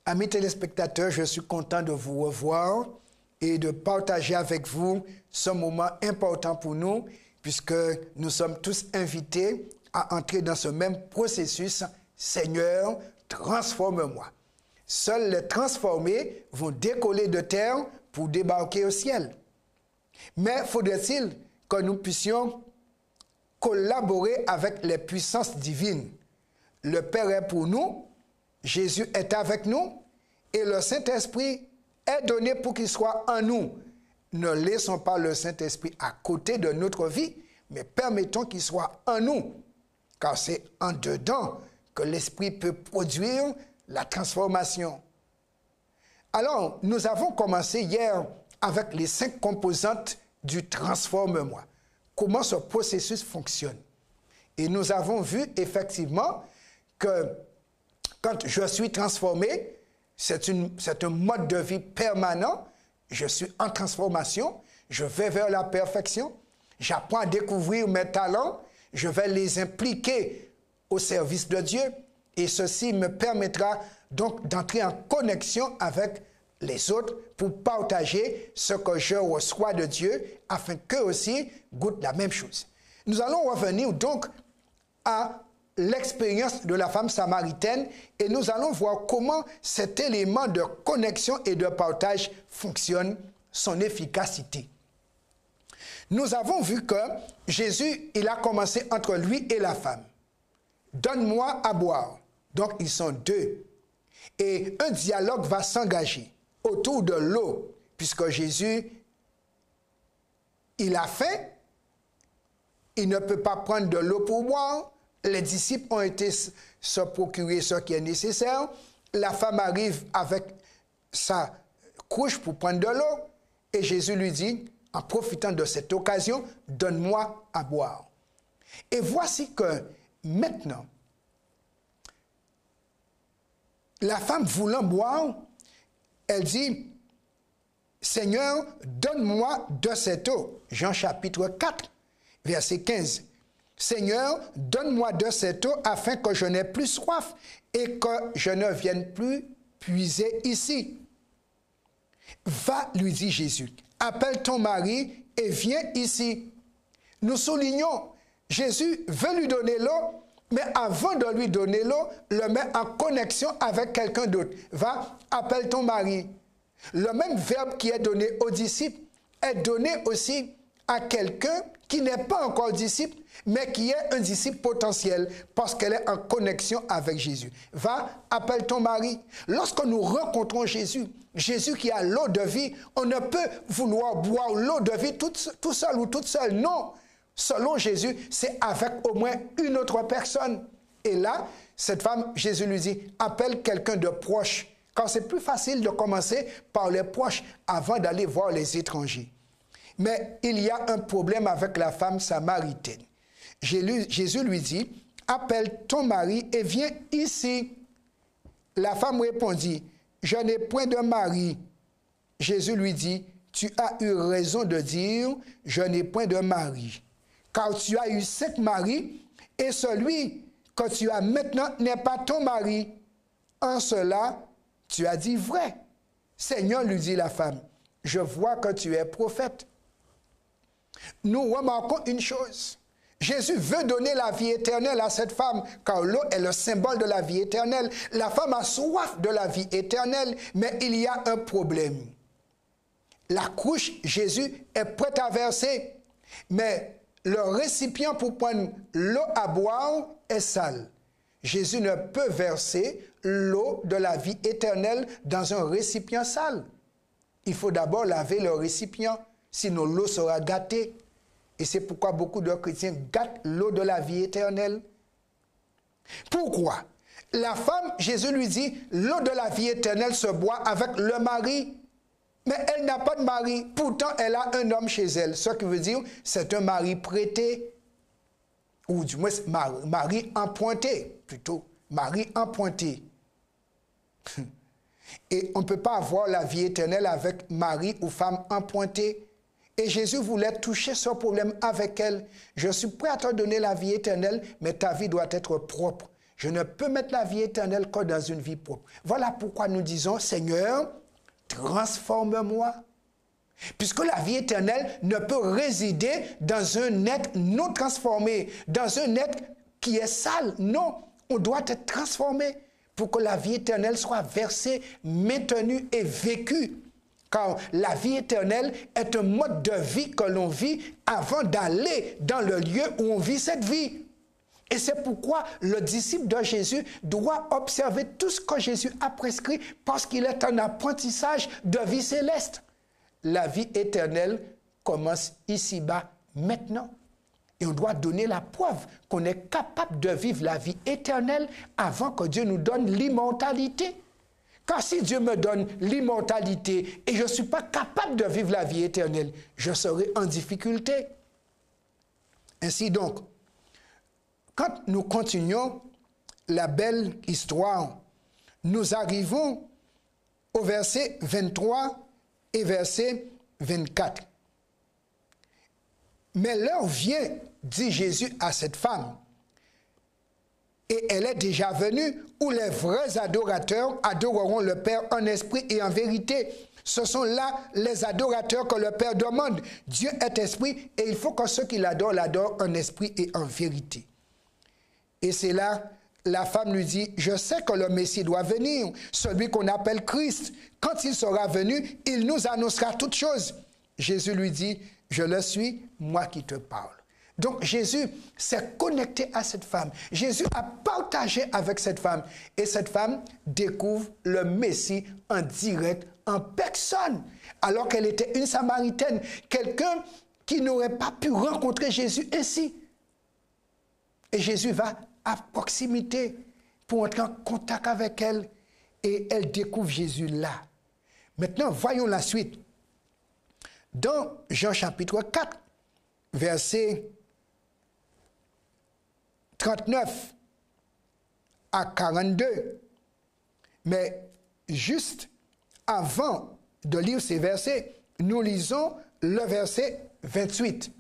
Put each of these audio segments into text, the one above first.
Amis téléspectateurs, je suis content de vous revoir et de partager avec vous ce moment important pour nous, puisque nous sommes tous invités à entrer dans ce même processus. Seigneur, transforme-moi. Seuls les transformés vont décoller de terre pour débarquer au ciel. Mais faudrait-il que nous puissions collaborer avec les puissances divines. Le Père est pour nous, Jésus est avec nous et le Saint-Esprit est donné pour qu'il soit en nous. Ne laissons pas le Saint-Esprit à côté de notre vie, mais permettons qu'il soit en nous, car c'est en dedans que l'Esprit peut produire la transformation. Alors, nous avons commencé hier avec les 5 composantes du transforme-moi. Comment ce processus fonctionne. Et nous avons vu effectivement que quand je suis transformé, c'est un mode de vie permanent. Je suis en transformation. Je vais vers la perfection. J'apprends à découvrir mes talents. Je vais les impliquer au service de Dieu. Et ceci me permettra donc d'entrer en connexion avec les autres pour partager ce que je reçois de Dieu afin qu'eux aussi goûtent la même chose. Nous allons revenir donc à l'expérience de la femme samaritaine et nous allons voir comment cet élément de connexion et de partage fonctionne, son efficacité. Nous avons vu que Jésus, il a commencé entre lui et la femme. Donne-moi à boire. Donc ils sont deux. Et un dialogue va s'engager autour de l'eau, puisque Jésus, il a faim, il ne peut pas prendre de l'eau pour boire. Les disciples ont été se procurer ce qui est nécessaire. La femme arrive avec sa couche pour prendre de l'eau. Et Jésus lui dit, en profitant de cette occasion, donne-moi à boire. Et voici que maintenant, la femme voulant boire, elle dit, Seigneur, donne-moi de cette eau. Jean chapitre 4, verset 15. Seigneur, donne-moi de cette eau afin que je n'ai plus soif et que je ne vienne plus puiser ici. Va, lui dit Jésus, appelle ton mari et viens ici. Nous soulignons, Jésus veut lui donner l'eau, mais avant de lui donner l'eau, le met en connexion avec quelqu'un d'autre. Va, appelle ton mari. Le même verbe qui est donné aux disciples est donné aussi à quelqu'un qui n'est pas encore disciple, mais qui est un disciple potentiel parce qu'elle est en connexion avec Jésus. Va, appelle ton mari. Lorsque nous rencontrons Jésus, Jésus qui a l'eau de vie, on ne peut vouloir boire l'eau de vie tout seul ou toute seule. Non, selon Jésus, c'est avec au moins une autre personne. Et là, cette femme, Jésus lui dit, appelle quelqu'un de proche. Car c'est plus facile de commencer par les proches avant d'aller voir les étrangers. Mais il y a un problème avec la femme samaritaine. Jésus lui dit, appelle ton mari et viens ici. La femme répondit, je n'ai point de mari. Jésus lui dit, tu as eu raison de dire, je n'ai point de mari. Car tu as eu 5 maris et celui que tu as maintenant n'est pas ton mari. En cela, tu as dit vrai. Seigneur, lui dit la femme, je vois que tu es prophète. Nous remarquons une chose. Jésus veut donner la vie éternelle à cette femme, car l'eau est le symbole de la vie éternelle. La femme a soif de la vie éternelle, mais il y a un problème. La couche, Jésus est prêt à verser, mais le récipient pour prendre l'eau à boire est sale. Jésus ne peut verser l'eau de la vie éternelle dans un récipient sale. Il faut d'abord laver le récipient, sinon l'eau sera gâtée. Et c'est pourquoi beaucoup de chrétiens gâtent l'eau de la vie éternelle. Pourquoi? La femme, Jésus lui dit, l'eau de la vie éternelle se boit avec le mari. Mais elle n'a pas de mari. Pourtant, elle a un homme chez elle. Ce qui veut dire, c'est un mari prêté. Ou du moins, mari emprunté, plutôt. Mari emprunté. Et on ne peut pas avoir la vie éternelle avec mari ou femme emprunté. Et Jésus voulait toucher ce problème avec elle. Je suis prêt à te donner la vie éternelle, mais ta vie doit être propre. Je ne peux mettre la vie éternelle que dans une vie propre. Voilà pourquoi nous disons, Seigneur, transforme-moi. Puisque la vie éternelle ne peut résider dans un être non transformé, dans un être qui est sale. Non, on doit être transformé pour que la vie éternelle soit versée, maintenue et vécue. Car la vie éternelle est un mode de vie que l'on vit avant d'aller dans le lieu où on vit cette vie. Et c'est pourquoi le disciple de Jésus doit observer tout ce que Jésus a prescrit parce qu'il est un apprentissage de vie céleste. La vie éternelle commence ici-bas maintenant. Et on doit donner la preuve qu'on est capable de vivre la vie éternelle avant que Dieu nous donne l'immortalité. Car si Dieu me donne l'immortalité et je ne suis pas capable de vivre la vie éternelle, je serai en difficulté. Ainsi donc, quand nous continuons la belle histoire, nous arrivons au verset 23 et verset 24. Mais l'heure vient, dit Jésus à cette femme, et elle est déjà venue, où les vrais adorateurs adoreront le Père en esprit et en vérité. Ce sont là les adorateurs que le Père demande. Dieu est esprit et il faut que ceux qui l'adorent en esprit et en vérité. Et c'est là, la femme lui dit, je sais que le Messie doit venir, celui qu'on appelle Christ. Quand il sera venu, il nous annoncera toutes choses. Jésus lui dit, je le suis, moi qui te parle. Donc Jésus s'est connecté à cette femme. Jésus a partagé avec cette femme. Et cette femme découvre le Messie en direct, en personne. Alors qu'elle était une Samaritaine, quelqu'un qui n'aurait pas pu rencontrer Jésus ainsi. Et Jésus va à proximité pour entrer en contact avec elle. Et elle découvre Jésus là. Maintenant, voyons la suite. Dans Jean chapitre 4, verset 39 à 42. Mais juste avant de lire ces versets, nous lisons le verset 28.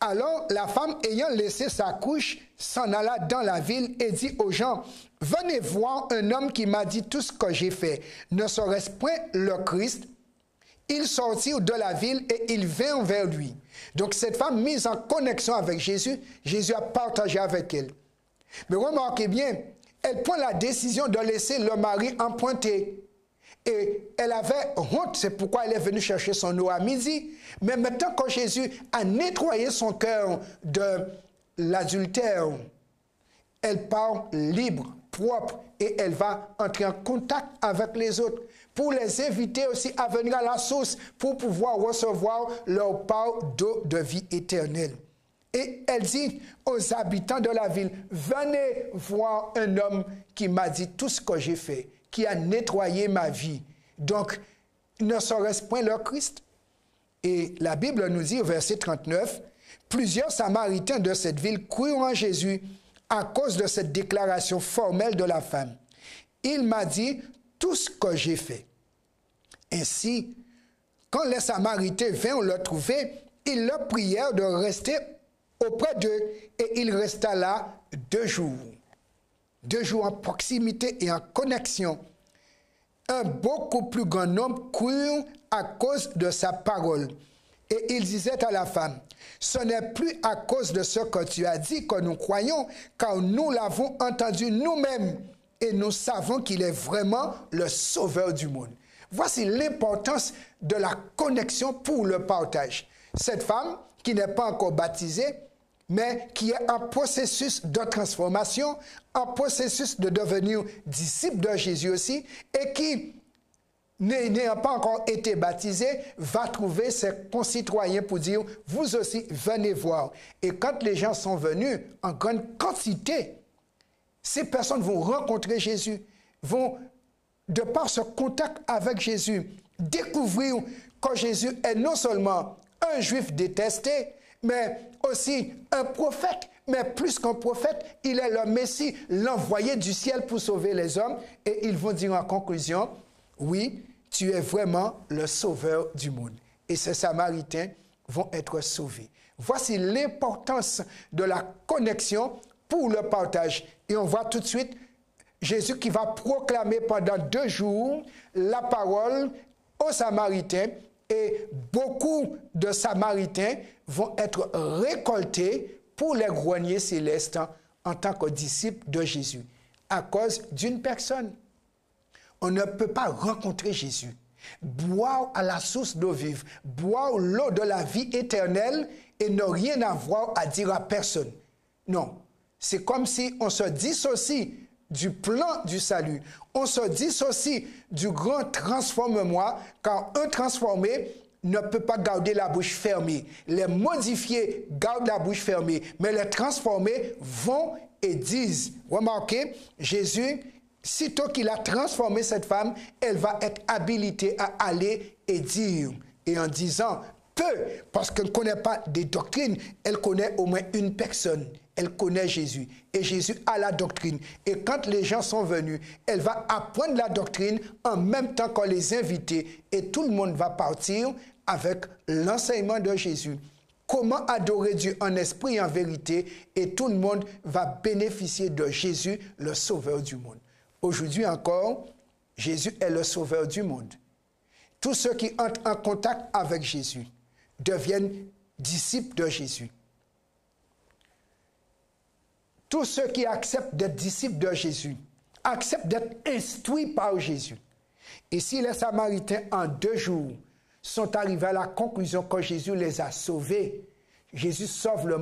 Alors la femme, ayant laissé sa couche, s'en alla dans la ville et dit aux gens, « Venez voir un homme qui m'a dit tout ce que j'ai fait. Ne serait-ce point le Christ ?» Ils sortirent de la ville et ils vinrent vers lui. Donc cette femme mise en connexion avec Jésus, Jésus a partagé avec elle. Mais remarquez bien, elle prend la décision de laisser le mari emprunter. Et elle avait honte, c'est pourquoi elle est venue chercher son eau à midi. Mais maintenant que Jésus a nettoyé son cœur de l'adultère, elle part libre, propre, et elle va entrer en contact avec les autres pour les inviter aussi à venir à la source pour pouvoir recevoir leur part d'eau de vie éternelle. Et elle dit aux habitants de la ville, venez voir un homme qui m'a dit tout ce que j'ai fait, qui a nettoyé ma vie. Donc, ne serait-ce point le Christ? Et la Bible nous dit au verset 39, plusieurs Samaritains de cette ville crurent en Jésus à cause de cette déclaration formelle de la femme. Il m'a dit tout ce que j'ai fait. Ainsi, quand les Samaritains vinrent le trouver, ils le prièrent de rester auprès d'eux et il resta là 2 jours. 2 jours en proximité et en connexion. Un beaucoup plus grand nombre crurent à cause de sa parole. Et il disait à la femme, ce n'est plus à cause de ce que tu as dit que nous croyons, car nous l'avons entendu nous-mêmes et nous savons qu'il est vraiment le sauveur du monde. Voici l'importance de la connexion pour le partage. Cette femme qui n'est pas encore baptisée, mais qui est en processus de transformation, en processus de devenir disciple de Jésus aussi, et qui, n'ayant pas encore été baptisé, va trouver ses concitoyens pour dire, vous aussi, venez voir. Et quand les gens sont venus en grande quantité, ces personnes vont rencontrer Jésus, vont, de par ce contact avec Jésus, découvrir que Jésus est non seulement un juif détesté, mais aussi un prophète. Mais plus qu'un prophète, il est le Messie, l'envoyé du ciel pour sauver les hommes. Et ils vont dire en conclusion, oui, tu es vraiment le sauveur du monde. et ces Samaritains vont être sauvés. Voici l'importance de la connexion pour le partage. Et on voit tout de suite Jésus qui va proclamer pendant 2 jours la parole aux Samaritains, et beaucoup de Samaritains vont être récoltés pour les greniers célestes en tant que disciples de Jésus, à cause d'une personne. On ne peut pas rencontrer Jésus, boire à la source d'eau vive, boire l'eau de la vie éternelle et ne rien avoir à dire à personne. Non, c'est comme si on se dissocie du plan du salut. On se dissocie du grand transforme-moi, car un transformé ne peut pas garder la bouche fermée. Les modifiés gardent la bouche fermée, mais les transformés vont et disent. Remarquez, Jésus, sitôt qu'il a transformé cette femme, elle va être habilitée à aller et dire. Et en disant peu, parce qu'elle ne connaît pas des doctrines, elle connaît au moins une personne. Elle connaît Jésus. Et Jésus a la doctrine. Et quand les gens sont venus, elle va apprendre la doctrine en même temps qu'on les invités. Et tout le monde va partir avec l'enseignement de Jésus. Comment adorer Dieu en esprit et en vérité. Et tout le monde va bénéficier de Jésus, le sauveur du monde. Aujourd'hui encore, Jésus est le sauveur du monde. Tous ceux qui entrent en contact avec Jésus deviennent disciples de Jésus. Tous ceux qui acceptent d'être disciples de Jésus acceptent d'être instruits par Jésus. Et si les Samaritains, en 2 jours, sont arrivés à la conclusion que Jésus les a sauvés, Jésus sauve le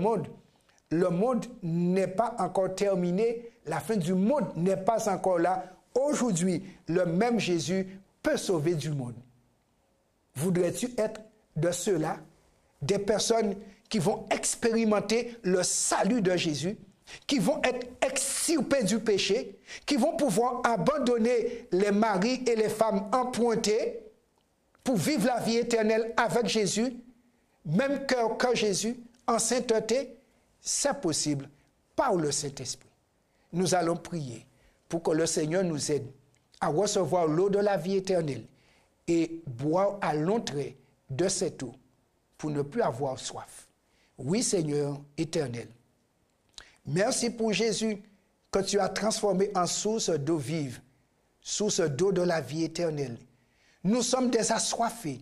monde n'est pas encore terminé, la fin du monde n'est pas encore là. Aujourd'hui, le même Jésus peut sauver du monde. Voudrais-tu être de ceux-là, des personnes qui vont expérimenter le salut de Jésus, qui vont être extirpés du péché, qui vont pouvoir abandonner les maris et les femmes empruntés pour vivre la vie éternelle avec Jésus, même cœur que Jésus, en sainteté? C'est possible par le Saint-Esprit. Nous allons prier pour que le Seigneur nous aide à recevoir l'eau de la vie éternelle et boire à l'entrée de cette eau pour ne plus avoir soif. Oui, Seigneur éternel, merci pour Jésus que tu as transformé en source d'eau vive, source d'eau de la vie éternelle. Nous sommes des assoiffés.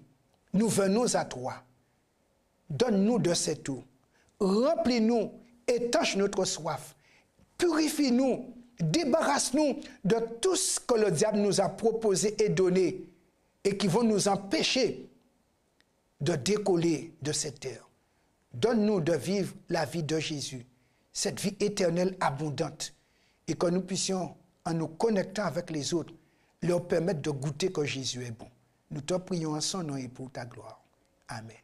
Nous venons à toi. Donne-nous de cette eau. Remplis-nous, étanche notre soif. Purifie-nous, débarrasse-nous de tout ce que le diable nous a proposé et donné et qui vont nous empêcher de décoller de cette terre. Donne-nous de vivre la vie de Jésus, cette vie éternelle abondante, et que nous puissions, en nous connectant avec les autres, leur permettre de goûter que Jésus est bon. Nous te prions en son nom et pour ta gloire. Amen.